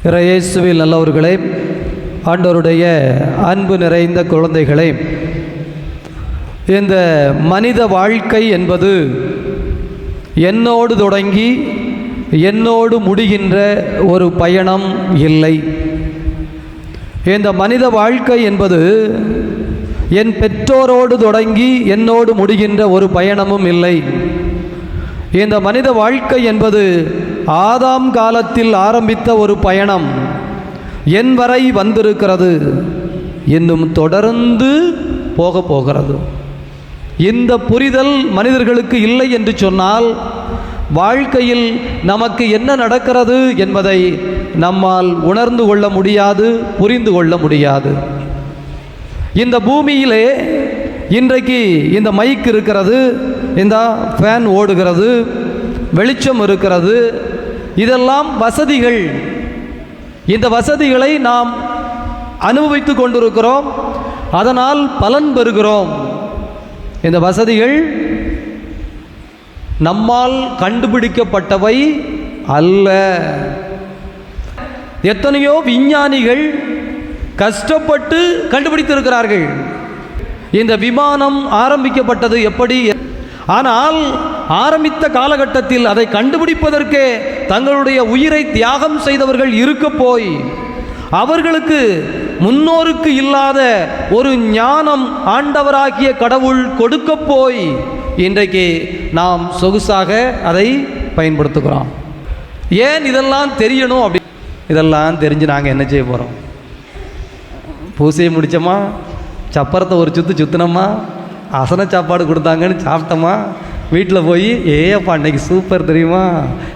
இயேசுவில் நல்லவர்களே, ஆண்டவருடைய அன்பு நிறைந்த குழந்தைகளே, இந்த மனித வாழ்க்கை என்பது என்னோடு தொடங்கி என்னோடு முடிகின்ற ஒரு பயணம் இல்லை. இந்த மனித வாழ்க்கை என்பது என் பெற்றோரோடு தொடங்கி என்னோடு முடிகின்ற ஒரு பயணமும் இல்லை. இந்த மனித வாழ்க்கை என்பது ஆதாம் காலத்தில் ஆரம்பித்த ஒரு பயணம் என் வரை வந்திருக்கிறது, இன்னும் தொடர்ந்து போகிறது. இந்த புரிதல் மனிதர்களுக்கு இல்லை என்று சொன்னால் வாழ்க்கையில் நமக்கு என்ன நடக்கிறது என்பதை நம்மால் உணர்ந்து கொள்ள முடியாது, புரிந்து கொள்ள முடியாது. இந்த பூமியிலே இன்றைக்கு இந்த மைக் இருக்கிறது, இந்த ஃபேன் ஓடுகிறது, வெளிச்சம் இருக்கிறது, இதெல்லாம் வசதிகள். இந்த வசதிகளை நாம் அனுபவித்து கொண்டிருக்கிறோம், அதனால் பலன் பெறுகிறோம். இந்த வசதிகள் நம்மால் கண்டுபிடிக்கப்பட்டவை அல்ல. எத்தனையோ விஞ்ஞானிகள் கஷ்டப்பட்டு கண்டுபிடித்திருக்கிறார்கள். இந்த விமானம் ஆரம்பிக்கப்பட்டது எப்படி? ஆனால் ஆரம்பித்த காலகட்டத்தில் அதை கண்டுபிடிப்பதற்கே தங்களுடைய உயிரை தியாகம் செய்தவர்கள் இருக்க போய் அவர்களுக்கு முன்னோருக்கு இல்லாத ஒரு ஞானம் ஆண்டவராகிய கடவுள் கொடுக்க போய் இன்றைக்கு நாம் சொகுசாக அதை பயன்படுத்துகிறோம். ஏன் இதெல்லாம் தெரியணும்? அப்படி இதெல்லாம் தெரிஞ்சு நாங்கள் என்ன செய்ய போகிறோம்? பூசையை முடித்தோமா, சப்பரத்தை ஒரு சுற்றினோமா, அசன சாப்பாடு கொடுத்தாங்கன்னு சாப்பிட்டோமா, வீட்டில் போய் ஏப்பா அன்னைக்கு சூப்பர் தெரியுமா,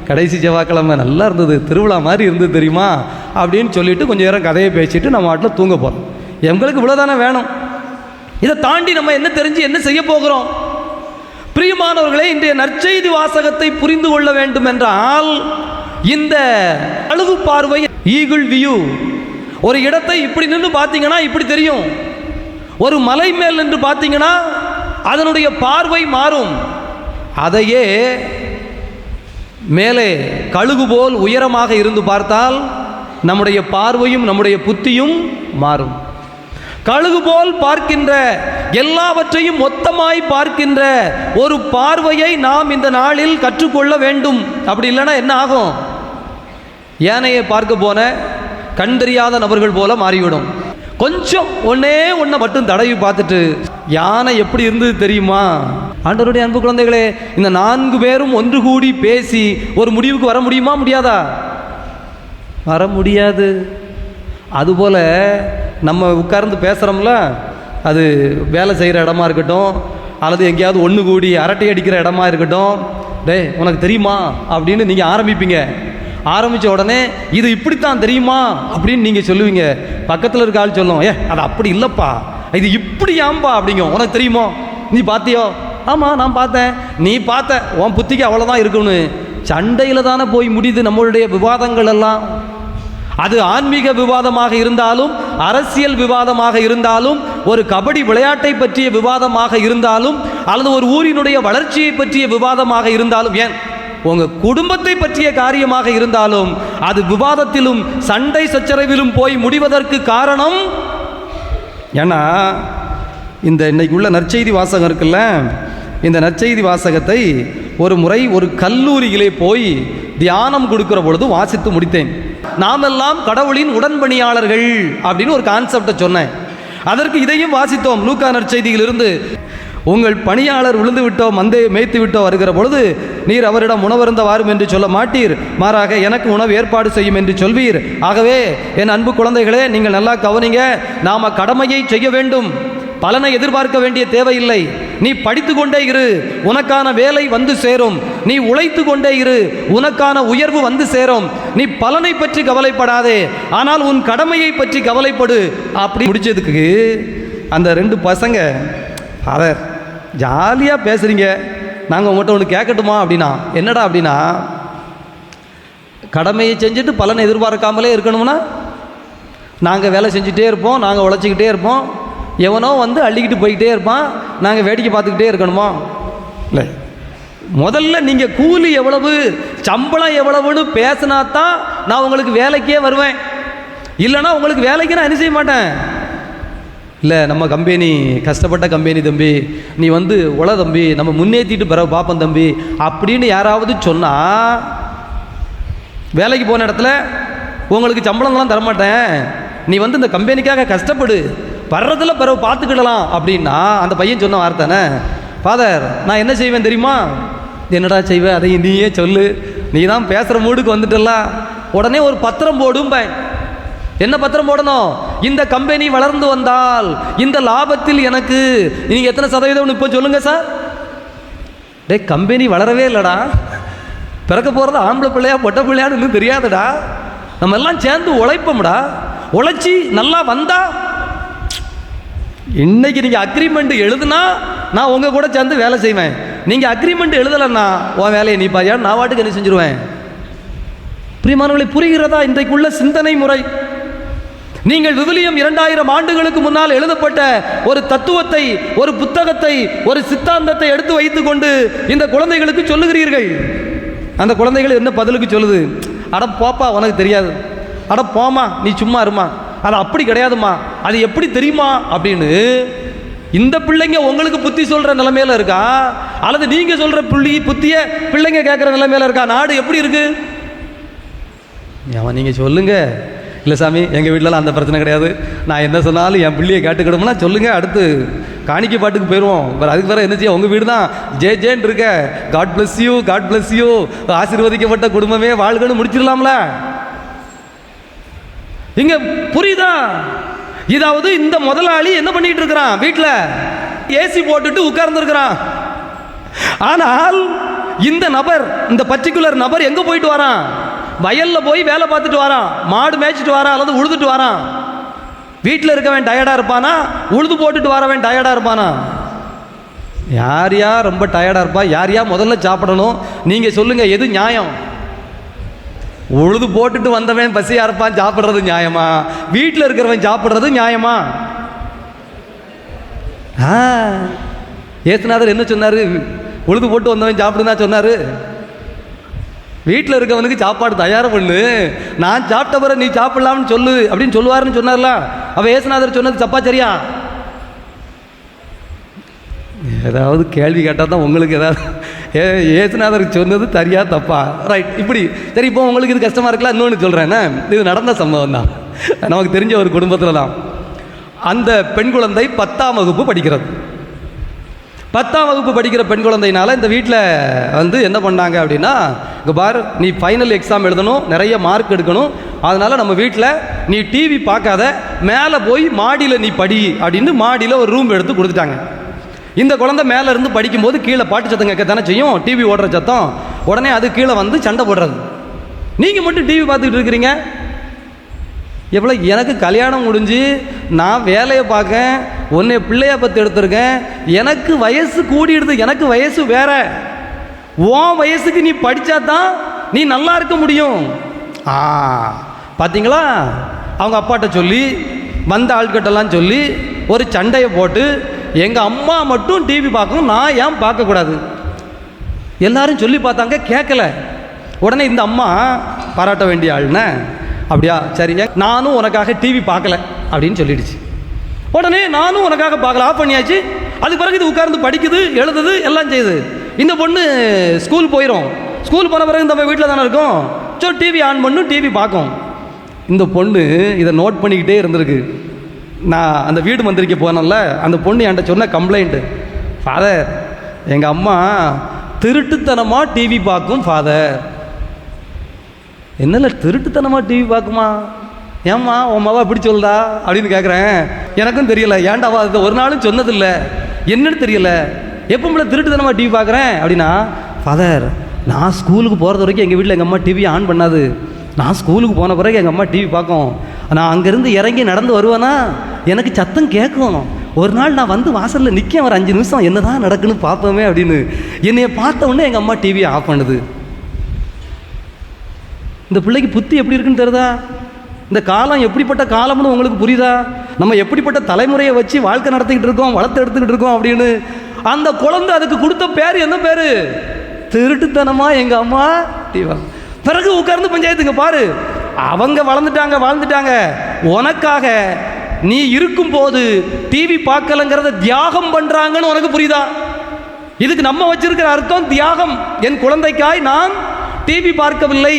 கடைசி செவ்வாய்க்கிழமை நல்லா இருந்தது, திருவிழா மாதிரி இருந்தது தெரியுமா அப்படின்னு சொல்லிட்டு கொஞ்சம் நேரம் கதையை பேசிட்டு நம்ம வாட்டில் தூங்க போகிறோம். எங்களுக்கு இவ்வளோதானே வேணும். இதை தாண்டி நம்ம என்ன தெரிஞ்சு என்ன செய்ய போகிறோம்? பிரியமானவர்களே, இன்றைய நற்செய்தி வாசகத்தை புரிந்து கொள்ள வேண்டும் என்றால் இந்த அழகு பார்வை, ஈகிள் வியூ, ஒரு இடத்தை இப்படி நின்று பார்த்தீங்கன்னா இப்படி தெரியும். ஒரு மலை மேல் நின்று பார்த்தீங்கன்னா அதனுடைய பார்வை மாறும். அதையே மேலே கழுகு போல் உயரமாக இருந்து பார்த்தால் நம்முடைய பார்வையும் நம்முடைய புத்தியும் மாறும். கழுகு போல் பார்க்கின்ற, எல்லாவற்றையும் மொத்தமாய் பார்க்கின்ற ஒரு பார்வையை நாம் இந்த நாளில் கற்றுக்கொள்ள வேண்டும். அப்படி இல்லைன்னா என்ன ஆகும்? யானையை பார்க்க போன கண் தெரியாத நபர்கள் போல மாறிவிடும். கொஞ்சம் ஒன்றை மட்டும் தடவி பார்த்துட்டு யானை எப்படி இருந்தது தெரியுமா? ஆண்டவருடைய அன்பு குழந்தைகளே, இந்த 4 பேரும் ஒன்று கூடி பேசி ஒரு முடிவுக்கு வர முடியுமா? முடியாதா? வர முடியாது. அதுபோல் நம்ம உட்கார்ந்து பேசுகிறோம்ல, அது வேலை செய்கிற இடமா இருக்கட்டும், அல்லது எங்கேயாவது ஒன்று கூடி அரட்டை அடிக்கிற இடமா இருக்கட்டும், டேய் உனக்கு தெரியுமா அப்படின்னு நீங்கள் ஆரம்பிப்பீங்க. ஆரம்பித்த உடனே இது இப்படித்தான் தெரியுமா அப்படின்னு நீங்கள் சொல்லுவீங்க. பக்கத்தில் இருக்க ஆள் சொல்லும், அது அப்படி இல்லைப்பா, இது இப்படி ஆம்பா அப்படிங்க. உனக்கு தெரியுமோ? நீ பார்த்தியோ? ஆமாம் நான் பார்த்தேன். நீ பார்த்த, உன் புத்திக்கு அவ்வளோதான் இருக்குன்னு சண்டையில் தானே போய் முடியுது நம்மளுடைய விவாதங்கள் எல்லாம். அது ஆன்மீக விவாதமாக இருந்தாலும், அரசியல் விவாதமாக இருந்தாலும், ஒரு கபடி விளையாட்டை பற்றிய விவாதமாக இருந்தாலும், அல்லது ஒரு ஊரினுடைய வளர்ச்சியை பற்றிய விவாதமாக இருந்தாலும், ஏன் உங்கள் குடும்பத்தை பற்றிய காரியமாக இருந்தாலும், அது விவாதத்திலும் சண்டை சச்சரவிலும் போய் முடிவதற்கு காரணம் ஏன்னா இந்த இன்னைக்கு உள்ள நற்செய்தி வாசகம் இருக்குல்ல, இந்த நற்செய்தி வாசகத்தை ஒரு முறை ஒரு கல்லூரியிலே போய் தியானம் கொடுக்கிற பொழுது வாசித்து முடித்தேன். நாமெல்லாம் கடவுளின் உடன்பணியாளர்கள் அப்படின்னு ஒரு கான்செப்டை சொன்னேன். அதற்கு இதையும் வாசித்தோம். லூக்கா நற்செய்தியிலிருந்து, உங்கள் பணியாளர் விழுந்து விட்டோ மந்தையை மேய்த்து விட்டோ வருகிற பொழுது நீர் அவரிடம் உணவருந்த வாரும் என்று சொல்ல மாட்டீர், மாறாக எனக்கு உணவு ஏற்பாடு செய்யும் என்று சொல்வீர். ஆகவே என் அன்பு குழந்தைகளே, நீங்கள் நல்லா கவனிங்க. நாம் கடமையை செய்ய வேண்டும், பலனை எதிர்பார்க்க வேண்டிய தேவையில்லை. நீ படித்து கொண்டே இரு, உனக்கான வேலை வந்து சேரும். நீ உழைத்து கொண்டே இரு, உனக்கான உயர்வு வந்து சேரும். நீ பலனை பற்றி கவலைப்படாதே, ஆனால் உன் கடமையை பற்றி கவலைப்படு. அப்படி முடிச்சதுக்கு அந்த 2 பசங்க, ஃபாதர் ஜாலியாக பேசுகிறீங்க, நாங்கள் உங்கள்கிட்ட ஒன்று கேட்கட்டுமா அப்படின்னா. என்னடா அப்படின்னா, கடமையை செஞ்சுட்டு பலனை எதிர்பார்க்காமலே இருக்கணும்னா நாங்கள் வேலை செஞ்சுட்டே இருப்போம், நாங்கள் உழைச்சிக்கிட்டே இருப்போம், எவனோ வந்து அள்ளிக்கிட்டு போய்கிட்டே இருப்பான், நாங்கள் வேடிக்கை பார்த்துக்கிட்டே இருக்கணுமா? இல்லை, முதல்ல நீங்கள் கூலி எவ்வளவு, சம்பளம் எவ்வளவுன்னு பேசினா தான் நான் உங்களுக்கு வேலைக்கே வருவேன். இல்லைனா உங்களுக்கு வேலைக்கு நான் என்ன செய்ய மாட்டேன். இல்லை நம்ம கம்பெனி கஷ்டப்பட்ட கம்பெனி தம்பி, நீ வந்து உல தம்பி, நம்ம முன்னேற்றிட்டு பிறகு பார்ப்போம் தம்பி அப்படின்னு யாராவது சொன்னால், வேலைக்கு போன இடத்துல உங்களுக்கு சம்பளம்லாம் தரமாட்டேன், நீ வந்து இந்த கம்பெனிக்காக கஷ்டப்படு, வர்றதில் பிறகு பார்த்துக்கிடலாம் அப்படின்னா அந்த பையன் சொன்ன வார்த்தைனே, ஃபாதர் நான் என்ன செய்வேன் தெரியுமா? என்னடா செய்வேன், அதையும் நீயே சொல்லு, நீ தான் பேசுகிற மூடுக்கு வந்துட்டல. உடனே ஒரு பத்திரம் போடும். என்ன பத்திரம் போடணும்? இந்த கம்பெனி வளர்ந்து வந்தால் இந்த லாபத்தில் எனக்கு நீங்கள் எத்தனை சதவீதம் இப்போ சொல்லுங்க சார். டே, கம்பெனி வளரவே இல்லைடா, பிறக்க போகிறது ஆம்பளை பிள்ளையா பொட்ட பிள்ளையான்னு இன்னும் தெரியாதுடா. நம்ம எல்லாம் சேர்ந்து உழைப்போம்டா, உழைச்சி நல்லா வந்தா இன்னைக்கு நீங்கள் அக்ரிமெண்ட் எழுதுனா நான் உங்கள் கூட சேர்ந்து வேலை செய்வேன். நீங்கள் அக்ரிமெண்ட் எழுதலைன்னா உன் வேலையை நீ பாரியா, நான் வாட்டுக்கு என்ன செஞ்சுருவேன். பிரியமானவர்களை, புரிகிறதா இன்றைக்குள்ள சிந்தனை முறை? நீங்கள் விவிலியம் 2000 ஆண்டுகளுக்கு முன்னால் எழுதப்பட்ட ஒரு தத்துவத்தை, ஒரு புத்தகத்தை, ஒரு சித்தாந்தத்தை எடுத்து வைத்துக் கொண்டு இந்த குழந்தைகளுக்கு சொல்லுகிறீர்கள். அந்த குழந்தைகள் என்ன பதிலுக்கு சொல்லுது? அட போப்பா, உனக்கு தெரியாது, அட போமா, நீ சும்மா இருமா, அது அப்படி கிடையாதுமா, அது எப்படி தெரியுமா அப்படின்னு. இந்த பிள்ளைங்க உங்களுக்கு புத்தி சொல்ற நிலைமையில இருக்கா, அல்லது நீங்க சொல்ற புத்திய பிள்ளைங்க கேட்கிற நிலைமையில இருக்கா? நாடு எப்படி இருக்கு? நீங்க சொல்லுங்க. இல்லை சாமி, எங்கள் வீட்டிலலாம் அந்த பிரச்சனை கிடையாது, நான் என்ன சொன்னாலும் என் பிள்ளையை கேட்டுக்கிடும்னா சொல்லுங்கள், அடுத்து காணிக்கை பாட்டுக்கு போயிடுவோம். அதுக்கு வேறு என்ன செய்ய, உங்கள் வீடு தான் ஜேன்னு இருக்க, God bless you, God bless you, ஆசீர்வதிக்கப்பட்ட குடும்பமே வாழ்கன்னு முடிச்சிடலாம்ல. இங்க புரியுதா? இதாவது இந்த முதலாளி என்ன பண்ணிட்டு இருக்கிறான், வீட்டில் ஏசி போட்டுட்டு உட்கார்ந்துருக்கிறான். ஆனால் இந்த நபர், இந்த பர்டிகுலர் நபர் எங்கே போயிட்டு வரான்? வயல்ல போய் வேலை பார்த்துட்டு வரான், மாடு மேய்ச்சிட்டு வரான், அல்லது உழுதுட்டு வரான். வீட்டில் இருக்கவன் டயர்டாக இருப்பானா, உழுது போட்டுட்டு வரவன் டயர்டாக இருப்பானா? யார் யார் ரொம்ப டயர்டாக இருப்பா? யார் யார் முதல்ல சாப்பிடணும்? நீங்கள் சொல்லுங்கள், எது நியாயம்? உழுது போட்டுட்டு வந்தவன் பசியாக இருப்பான், சாப்பிட்றது நியாயமா? வீட்டில் இருக்கிறவன் சாப்பிட்றது நியாயமா? ஏசுநாதர் என்ன சொன்னார்? உழுது போட்டு வந்தவன் சாப்பிடுனா சொன்னார்? வீட்டில் இருக்கவனுக்கு சாப்பாடு தயார் பண்ணு, நான் சாப்பிட்ட பிறகு நீ சாப்பிடலாம்னு சொல்லு அப்படின்னு சொல்லுவாருன்னு சொன்னார்ல. அவ ஏசுநாதர் சொன்னது தப்பா சரியா? ஏதாவது கேள்வி கேட்டால் தான் உங்களுக்கு ஏதாவது ஏசுநாதர் சொன்னது சரியா தப்பா? ரைட், இப்படி சரி. இப்போ உங்களுக்கு இது கஷ்டமாக இருக்கலாம். இன்னொன்று சொல்கிறேன், இது நடந்த சம்பவம் தான், நமக்கு தெரிஞ்ச ஒரு குடும்பத்தில் தான். அந்த பெண் குழந்தை 10ஆம் வகுப்பு படிக்கிறது. 10ஆம் வகுப்பு படிக்கிற பெண் குழந்தையினால இந்த வீட்டில் வந்து என்ன பண்ணாங்க அப்படின்னா, இங்கே பார், நீ ஃபைனல் எக்ஸாம் எழுதணும், நிறைய மார்க் எடுக்கணும், அதனால் நம்ம வீட்டில் நீ டிவி பார்க்காத, மேலே போய் மாடியில் நீ படி அப்படின்னு மாடியில் ஒரு ரூம் எடுத்து கொடுத்துட்டாங்க. இந்த குழந்தை மேலே இருந்து படிக்கும்போது கீழே பாட்டு சத்தம் கேட்க தானே செய்யும், டிவி ஓடுற சத்தம். உடனே அது கீழே வந்து சண்டை போடுறது. நீங்கள் மட்டும் டிவி பார்த்துக்கிட்டு இருக்கிறீங்க. எவ்வளோ, எனக்கு கல்யாணம் முடிஞ்சு நான் வேலையை பார்க்க, உன்னை பிள்ளைய பற்றி எடுத்திருக்கேன், எனக்கு வயசு கூடிடுது, எனக்கு வயசு வேற, உன் வயசுக்கு நீ படித்தா தான் நீ நல்லா இருக்க முடியும். பார்த்தீங்களா, அவங்க அப்பாட்ட சொல்லி வந்த ஆள்கிட்டலாம் சொல்லி ஒரு சண்டையை போட்டு, எங்கள் அம்மா மட்டும் டிவி பார்க்கணும், நான் ஏன் பார்க்கக்கூடாது? எல்லாரும் சொல்லி பார்த்தாங்க, கேட்கல. உடனே இந்த அம்மா பாராட்ட வேண்டிய ஆள்னே, அப்படியா சரிங்க, நானும் உனக்காக டிவி பார்க்கல அப்படின்னு சொல்லிடுச்சு. உடனே நானும் உனக்காக பார்க்கல, ஆஃப் பண்ணியாச்சு. அதுக்கு பிறகு இது உட்கார்ந்து படிக்குது, எழுதுது, எல்லாம் செய்யுது. இந்த பொண்ணு ஸ்கூல் போயிடும். ஸ்கூல் போன பிறகு இந்த வீட்டில் தானே இருக்கும், ஸோ டிவி ஆன் பண்ணும், டிவி பார்க்கும். இந்த பொண்ணு இதை நோட் பண்ணிக்கிட்டே இருந்திருக்கு. நான் அந்த வீடு மந்திரிக்க போனேன்ல, அந்த பொண்ணு என்கிட்ட சொன்ன கம்ப்ளைண்ட்டு, ஃபாதர் எங்கள் அம்மா திருட்டுத்தனமாக டிவி பார்க்கும் ஃபாதர். என்னல திருட்டுத்தனமாக டிவி பார்க்குமா? ஏம்மா உன் மாவா இப்படி சொல்லுதா அப்படின்னு கேட்குறேன். எனக்கும் தெரியல, ஏன்டாவா அது ஒரு நாளும் சொன்னதில்லை, என்னன்னு தெரியல, எப்போ திருட்டுத்தனமாக டிவி பார்க்குறேன் அப்படின்னா, ஃபாதர் நான் ஸ்கூலுக்கு போகிறது வரைக்கும் எங்கள் வீட்டில் எங்கள் அம்மா டிவி ஆன் பண்ணாது, நான் ஸ்கூலுக்கு போன பிறகு எங்கள் அம்மா டிவி பார்க்கும். நான் அங்கேருந்து இறங்கி நடந்து வருவேனா எனக்கு சத்தம் கேட்கும். ஒரு நாள் நான் வந்து வாசலில் நிற்க, ஒரு 5 நிமிஷம் என்ன தான் நடக்குன்னு பார்ப்போமே அப்படின்னு, என்னைய பார்த்த உடனே எங்கள் அம்மா டிவியை ஆஃப் பண்ணுது. இந்த பிள்ளைக்கு புத்தி எப்படி இருக்குன்னு தெரியுதா? இந்த காலம் எப்படிப்பட்ட காலம்னு உங்களுக்கு புரியுதா? நம்ம எப்படிப்பட்ட தலைமுறையை வச்சு வாழ்க்கை நடத்திக்கிட்டு இருக்கோம், வளர்த்து எடுத்துக்கிட்டு இருக்கோம் அப்படின்னு. அந்த குழந்தை அதுக்கு கொடுத்த பேர் என்ன பேர்? திருட்டுத்தனமாக எங்கள் அம்மா டிவி. பிறகு உட்கார்ந்து பஞ்சாயத்துங்க பாரு, அவங்க வாழ்ந்துட்டாங்க. உனக்காக நீ இருக்கும் போது டிவி பார்க்கலங்கிறத தியாகம் பண்ணுறாங்கன்னு உனக்கு புரியுதா? இதுக்கு நம்ம வச்சிருக்கிற அர்த்தம் தியாகம். என் குழந்தைக்காய் நான் டிவி பார்க்கவில்லை,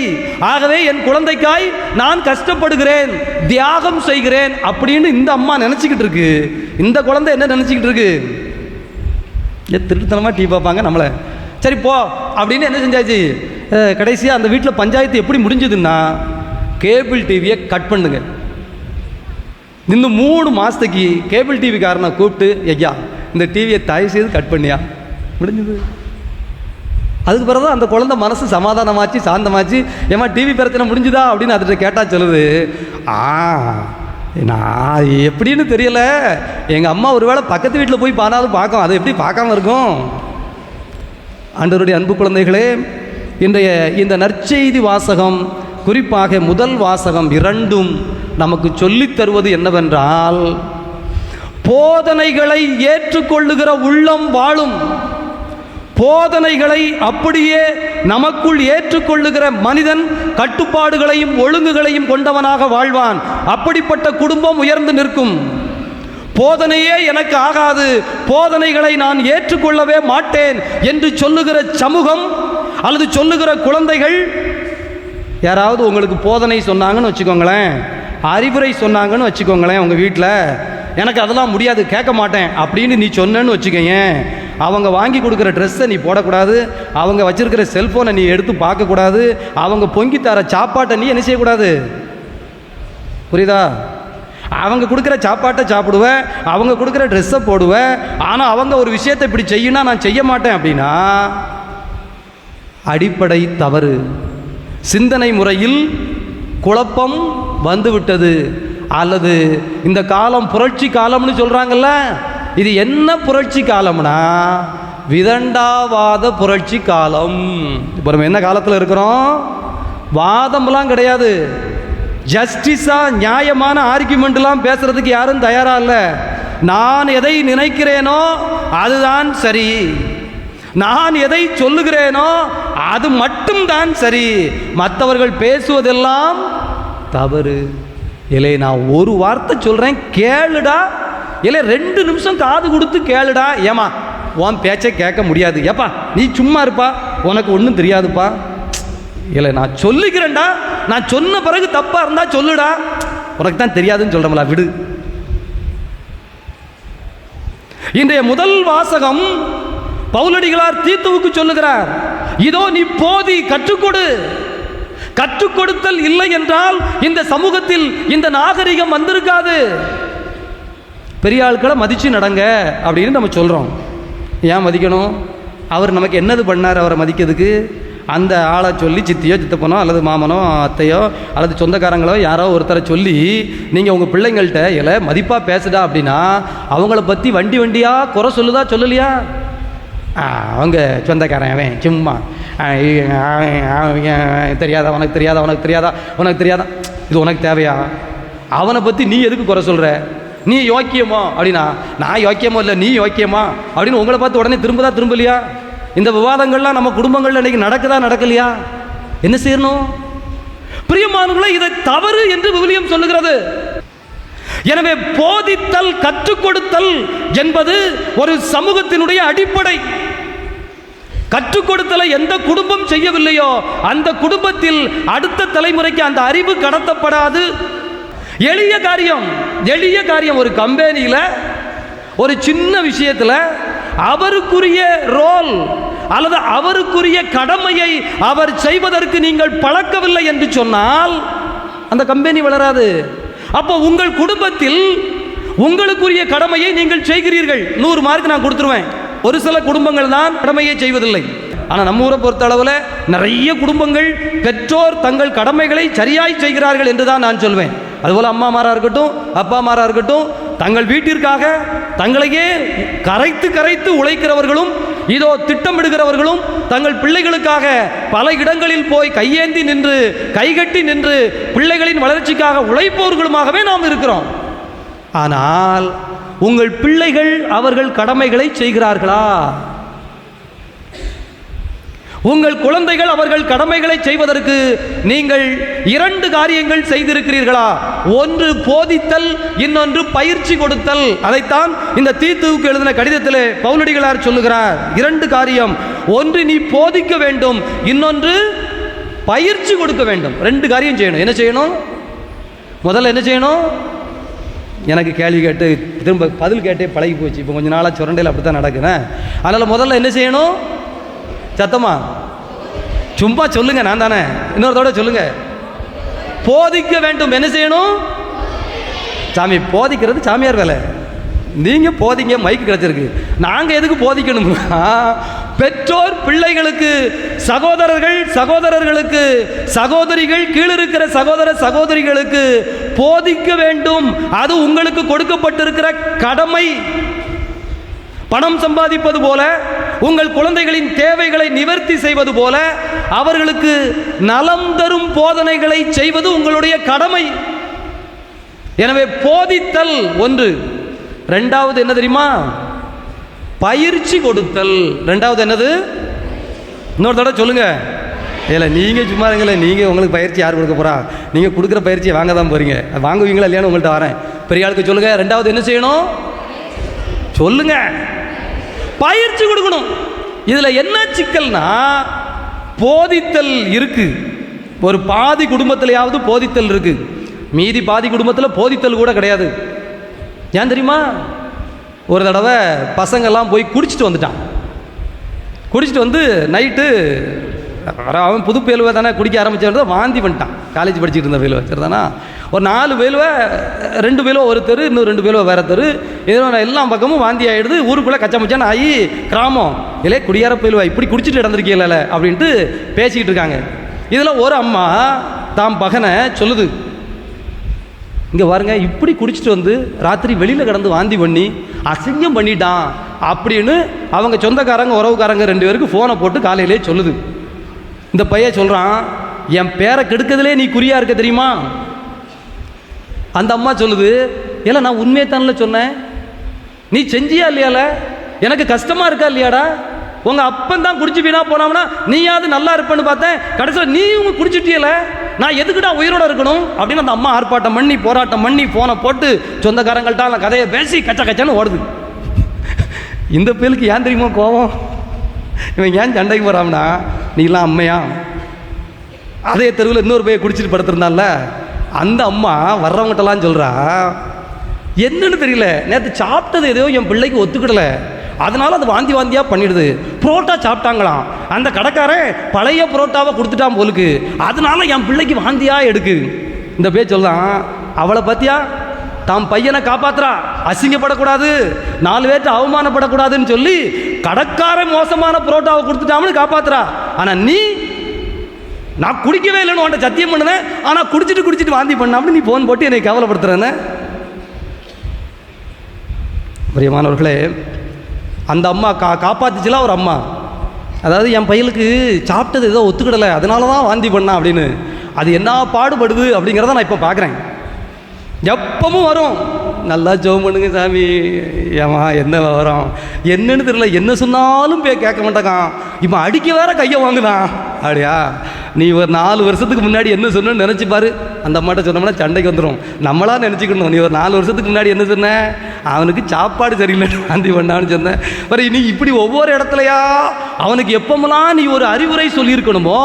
ஆகவே என் குழந்தைக்காய் நான் கஷ்டப்படுகிறேன், தியாகம் செய்கிறேன் அப்படின்னு இந்த அம்மா நினச்சிக்கிட்டு இருக்கு. இந்த குழந்தை என்ன நினச்சிக்கிட்டு இருக்கு? திருட்டுத்தனமாக டிவி பார்ப்பாங்க நம்மளை, சரி போ அப்படின்னு என்ன செஞ்சாச்சு. கடைசியாக அந்த வீட்டில் பஞ்சாயத்து எப்படி முடிஞ்சதுன்னா, கேபிள் டிவியை கட் பண்ணுங்க. இன்னும் 3 மாதத்துக்கு கேபிள் டிவிக்காரனை கூப்பிட்டு, ஐயா இந்த டிவியை தயவு செய்து கட் பண்ணியா, முடிஞ்சது. அதுக்கு பிறகு அந்த குழந்தை மனசு சமாதானமாச்சு, சாந்தமாச்சு. ஏமா டிவி பிரச்சனை முடிஞ்சுதா அப்படின்னு அதுகிட்ட கேட்டால் சொல்லுது, நான் எப்படின்னு தெரியல, எங்கள் அம்மா ஒருவேளை பக்கத்து வீட்டில் போய் பானாலும் பார்க்கும், அதை எப்படி பார்க்காம இருக்கும். ஆண்டவருடைய அன்பு குழந்தைகளே, இன்றைய இந்த நற்செய்தி வாசகம், குறிப்பாக முதல் வாசகம் 2ம் நமக்கு சொல்லித் தருவது என்னவென்றால், போதனைகளை ஏற்றுக்கொள்ளுகிற உள்ளம் வாழும், போதனைகளை அப்படியே நமக்குள் ஏற்றுக்கொள்ளுகிற மனிதன் கட்டுப்பாடுகளையும் ஒழுங்குகளையும் கொண்டவனாக வாழ்வான். அப்படிப்பட்ட குடும்பம் உயர்ந்து நிற்கும். போதனையே எனக்கு ஆகாது, போதனைகளை நான் ஏற்றுக்கொள்ளவே மாட்டேன் என்று சொல்லுகிற சமூகம் அல்லது சொல்லுகிற குழந்தைகள், யாராவது உங்களுக்கு போதனை சொன்னாங்கன்னு வச்சுக்கோங்களேன், அறிவுரை சொன்னாங்கன்னு வச்சுக்கோங்களேன், உங்கள் வீட்டில் எனக்கு அதெல்லாம் முடியாது, கேட்க மாட்டேன் அப்படின்னு நீ சொன்னேன்னு வச்சுக்கோங்க, அவங்க வாங்கி கொடுக்குற ட்ரெஸ்ஸை நீ போடக்கூடாது, அவங்க வச்சிருக்கிற செல்ஃபோனை நீ எடுத்து பார்க்கக்கூடாது, அவங்க பொங்கி தர சாப்பாட்டை நீ என்ன செய்யக்கூடாது, புரியுதா? அவங்க கொடுக்குற சாப்பாட்டை சாப்பிடுவேன், அவங்க கொடுக்குற ட்ரெஸ்ஸை போடுவேன், ஆனால் அவங்க ஒரு விஷயத்தை இப்படி செய்யணும் நான் செய்ய மாட்டேன் அப்படின்னா அடிப்படை தவறு. சிந்தனை முறையில் குழப்பம் வந்துவிட்டது. அல்லது இந்த காலம் புரட்சி காலம்னு சொல்கிறாங்கல்ல, இது என்ன புரட்சி காலம்னா விதண்டாவாத புரட்சி காலம். இப்போ நம்ம என்ன காலத்தில் இருக்கிறோம்? வாதம்லாம் கிடையாது, ஜஸ்டிஸாக நியாயமான ஆர்கியூமெண்ட்லாம் பேசுறதுக்கு யாரும் தயாரா இல்லை. நான் எதை நினைக்கிறேனோ அதுதான் சரி, நான் எதை சொல்லுகிறேனோ அது மட்டும்தான் சரி, மற்றவர்கள் பேசுவதெல்லாம் தவறு. இல்லை நான் ஒரு வார்த்தை சொல்கிறேன் கேளுடா, இல்லை 2 நிமிஷம் காது கொடுத்து கேளுடா, ஏமா உன் பேச்சை கேட்க முடியாது, ஏப்பா நீ சும்மா இருப்பா, உனக்கு ஒன்றும் தெரியாதுப்பா, இல்லை நான் சொல்லிக்கிறேன்டா, நான் சொன்ன பிறகு தப்பாக இருந்தால் சொல்லுடா, உனக்கு தான் தெரியாதுன்னு சொல்கிறோம்ல, விடு. இன்றைய முதல் வாசகம் பவுலடிகளார் தீத்துவுக்கு சொல்லுகிறார், இதோ நீ போதி, கற்றுக்கொடு. கற்றுக் கொடுத்தல் இல்லை என்றால் இந்த சமூகத்தில் இந்த நாகரிகம் வந்திருக்காது. பெரிய ஆட்களை மதிச்சு நடங்க அப்படின்னு நம்ம சொல்கிறோம். ஏன் மதிக்கணும்? அவர் நமக்கு என்னது பண்ணார் அவரை மதிக்கிறதுக்கு? அந்த ஆளை சொல்லி சித்தியோ சித்தப்பனோ அல்லது மாமனோ அத்தையோ அல்லது சொந்தக்காரங்களோ யாரோ ஒருத்தரை சொல்லி நீங்கள் உங்கள் பிள்ளைங்கள்ட்ட இல்லை மதிப்பாக பேசுடா அப்படின்னா அவங்கள பற்றி வண்டி வண்டியாக குறை சொல்லுதா சொல்லலையா? அவங்க சொந்தக்காரன் அவன் சும்மா தெரியாதா, உனக்கு தெரியாதா, உனக்கு தெரியாதா, உனக்கு தெரியாதா, இது உனக்கு தேவையா? அவனை பற்றி நீ எதுக்கு குறை சொல்கிற? நீ யோக்கியமோ அப்படின்னா நான் யோக்கியமோ இல்லை நீ யோக்கியமா அப்படின்னு உங்களை பார்த்து உடனே திரும்பலையா? இந்த விவாதங்கள்லாம் நம்ம குடும்பங்களில் இன்னைக்கு நடக்குதா நடக்கலையா? என்ன செய்யணும்? பிரியமானவர்களே, இதை தவறு என்று விவிலியம் சொல்லுகிறது. எனவே போதித்தல், கற்றுக் கொடுத்தல் என்பது ஒரு சமூகத்தினுடைய அடிப்படை. கற்றுக் கொடுத்தலை எந்த குடும்பம் செய்யவில்லையோ அந்த குடும்பத்தில் அடுத்த தலைமுறைக்கு அந்த அறிவு கடத்தப்படாது. எளிய காரியம் ஒரு கம்பெனியில் ஒரு சின்ன விஷயத்தில் அவருக்குரிய ரோல் அல்லது அவருக்குரிய கடமையை அவர் செய்வதற்கு நீங்கள் பழக்கவில்லை என்று சொன்னால் அந்த கம்பெனி வளராது. அப்போ உங்கள் குடும்பத்தில் உங்களுக்குரிய கடமையை நீங்கள் செய்கிறீர்கள், 100 மார்க் நான் கொடுத்துருவேன். ஒரு சில குடும்பங்கள் தான் கடமையை செய்வதில்லை. ஆனால் நம்ம ஊரை பொறுத்த அளவில் நிறைய குடும்பங்கள் பெற்றோர் தங்கள் கடமைகளை சரியாய் செய்கிறார்கள் என்று தான் நான் சொல்வேன். அதுபோல் அம்மாமாராக இருக்கட்டும் அப்பாமாராக இருக்கட்டும், தங்கள் வீட்டிற்காக தங்களையே கரைத்து உழைக்கிறவர்களும் இதோ திட்டமிடுகிறவர்களும் தங்கள் பிள்ளைகளுக்காக பல இடங்களில் போய் கையேந்தி நின்று கைகட்டி நின்று பிள்ளைகளின் வளர்ச்சிக்காக உழைப்பவர்களுமாகவே நாம் இருக்கிறோம். ஆனால் உங்கள் பிள்ளைகள் அவர்கள் கடமைகளை செய்கிறார்களா? உங்கள் குழந்தைகள் அவர்கள் கடமைகளை செய்வதற்கு நீங்கள் 2 காரியங்கள் செய்திருக்கிறீர்களா? ஒன்று போதித்தல், இன்னொன்று பயிற்சி கொடுத்தல். அதைத்தான் இந்த தீத்துவுக்கு எழுதின கடிதத்திலே பவுலடிகளார் சொல்லுகிறார். 2 காரியம். ஒன்று நீ போதிக்க வேண்டும், இன்னொன்று பயிற்சி கொடுக்க வேண்டும். 2 காரியம் செய்யணும். என்ன செய்யணும்? முதல்ல என்ன செய்யணும்? எனக்கு கேள்வி கேட்டு திரும்ப பதில் கேட்டே பழகி போச்சு. இப்போ கொஞ்சம் நாளாக சுரண்டையில் அப்படி தான் நடக்குறேன். அதனால் முதல்ல என்ன செய்யணும்? சத்தமா சும்மா சொல்லுங்க, நான் தானே, இன்னொருத்தோட சொல்லுங்க. போதிக்க வேண்டும். என்ன செய்யணும்? சாமி போதிக்கிறது சாமியார் வேலை. நீங்க போதிங்க, மைக்கு கிடைச்சிருக்கு. நாங்க எதுக்கு போதிக்கணும்னா, பெற்றோர் பிள்ளைகளுக்கு, சகோதரர்களுக்கு, சகோதரிகள், கீழ் இருக்கிற சகோதரிகளுக்கு போதிக்க வேண்டும். அது உங்களுக்கு கொடுக்கப்பட்டிருக்கிற கடமை. பணம் சம்பாதிப்பது போல, உங்கள் குழந்தைகளின் தேவைகளை நிவர்த்தி செய்வது போல, அவர்களுக்கு நலம் தரும் போதனைகளை செய்வது உங்களுடைய கடமை. எனவே போதித்தல் ஒன்று. 2வது என்ன தெரியுமா? பயிற்சி கொடுத்தல். 2வது என்னது? இன்னொரு தடவை சொல்லுங்க. இல்லை நீங்கள் சும்மா இருங்களே, நீங்கள் உங்களுக்கு பயிற்சி யார் கொடுக்க போகிறா? நீங்கள் கொடுக்குற பயிற்சியை வாங்க தான் போகிறீங்க. வாங்குவீங்களா இல்லையான்னு உங்கள்கிட்ட வரேன். பெரிய ஆளுக்கு சொல்லுங்கள். 2வது என்ன செய்யணும்? சொல்லுங்க. பயிற்சி கொடுக்கணும். இதில் என்ன சிக்கல்னா, போதித்தல் இருக்கு, ஒரு பாதி குடும்பத்திலேயாவது போதித்தல் இருக்கு, மீதி பாதி குடும்பத்தில் போதித்தல் கூட கிடையாது. ஏன் தெரியுமா? ஒரு தடவை பசங்கள்லாம் போய் குடிச்சிட்டு வந்துட்டான். குடிச்சிட்டு வந்து நைட்டு, அவன் புது பேலுவை தானே குடிக்க ஆரம்பிச்சா, வாந்தி பண்ணிட்டான். காலேஜ் படிச்சுட்டு இருந்த பேலுவை சரிதானா? ஒரு 4 பேலுவை, 2 பேலுவை ஒரு தெரு, இன்னும் 2 பேலுவை வேற தெரு, எல்லா பக்கமும் வாந்தி ஆகிடுது. ஊருக்குள்ளே கச்சமச்சான்னு ஆகி கிராமம், இல்லை குடியார பேலுவா இப்படி குடிச்சிட்டு இடந்திருக்கீங்கள அப்படின்ட்டு பேசிக்கிட்டு இருக்காங்க. இதில் ஒரு அம்மா தாம் பகனை சொல்லுது, இங்கே பாருங்க, இப்படி குடிச்சிட்டு வந்து ராத்திரி வெளியில் கிடந்து வாந்தி பண்ணி அசிங்கம் பண்ணிட்டான் அப்படின்னு அவங்க சொந்தக்காரங்க உறவுக்காரங்க 2 பேருக்கு ஃபோனை போட்டு காலையிலே சொல்லுது. இந்த பையன் சொல்கிறான், என் பேரை கெடுக்கிறதுலே நீ குறியா இருக்க தெரியுமா? அந்த அம்மா சொல்லுது, இல்லை நான் உண்மையை தானே சொன்னேன், நீ செஞ்சியா இல்லையால? எனக்கு கஷ்டமாக இருக்கா இல்லையாடா? உங்கள் அப்பன் தான் குடிச்சு வீணா போனாம்னா நீயாவது நல்லா இருப்பேன்னு பார்த்தேன், கடைசியில் நீ உங்க குடிச்சிட்டியல, நான் எதுக்குடா உயிரோட இருக்கணும் அப்படின்னு அந்த அம்மா ஆர்ப்பாட்டம் பண்ணி போராட்டம் பண்ணி ஃபோனை போட்டு சொந்தக்காரங்கள்ட்ட அந்த கதையை பேசி கச்சன்னு ஓடுது. இந்த பேருக்கு ஏன் தெரியுமா கோவம்? இவன் ஏன் சண்டைக்கு போகிறான்னா, நீலாம் அம்மையா? அதே தெருவில் இன்னொரு பையன் குடிச்சிட்டு படுத்திருந்தான்ல, அந்த அம்மா வர்றவங்ககிட்டலாம் சொல்கிறா, என்னன்னு தெரியல, நேற்று சாப்பிட்டது எதையோ என் பிள்ளைக்கு ஒத்துக்கிடலை, அதனால அது வாந்தியாக பண்ணிடுது. புரோட்டா சாப்பிட்டாங்களாம், அந்த கடைக்காரன் பழைய புரோட்டாவை கொடுத்துட்டான் போலுக்கு, அதனால என் பிள்ளைக்கு வாந்தியாக எடுக்கு. இந்த பேர் சொல்லலாம், அவளை பற்றியா தாம் பையனை காப்பாத்துறா, அசிங்கப்படக்கூடாது, 4 பேர்த்து அவமானப்படக்கூடாதுன்னு சொல்லி கடைக்காரன் மோசமான புரோட்டாவை கொடுத்துட்டாமனு காப்பாத்துறா. ஆனால் நீ, நான் குடிக்கவே இல்லைன்னு உன்ட்ட சத்தியம் பண்ணுனேன், ஆனால் குடிச்சிட்டு வாந்தி பண்ணாமனு நீ ஃபோன் போட்டு என்னை கவலைப்படுத்துறேன்னு. பிரியமானவர்களே, அந்த அம்மா காப்பாத்துச்சுலாம் ஒரு அம்மா. அதாவது என் பையனுக்கு சாப்பிட்டது ஏதோ ஒத்துக்கிடலை, அதனால தான் வாந்தி பண்ணா அப்படின்னு. அது என்ன பாடுபடுது அப்படிங்கிறத நான் இப்போ பார்க்குறேன். எப்பவும் வரும், நல்லா ஜெபம் பண்ணுங்க சாமி, ஏமா என்ன வரும் என்னன்னு தெரியல, என்ன சொன்னாலும் கேட்க மாட்டேக்கான், இப்போ அடிக்க வேற கையை வாங்குதான். அப்படியா? நீ ஒரு 4 வருஷத்துக்கு முன்னாடி என்ன சொன்னு நினச்சி பாரு. அந்த அம்மாட்ட சொன்னோம்னா சண்டைக்கு வந்துடும். நம்மளா நினச்சிக்கணும், நீ ஒரு 4 வருஷத்துக்கு முன்னாடி என்ன சொன்ன, அவனுக்கு சாப்பாடு சரியில்லைன்னு வாந்தி பண்ணான்னு சொன்னேன். வர நீ இப்படி ஒவ்வொரு இடத்துலையா அவனுக்கு எப்பமெல்லாம் நீ ஒரு அறிவுரை சொல்லியிருக்கணுமோ,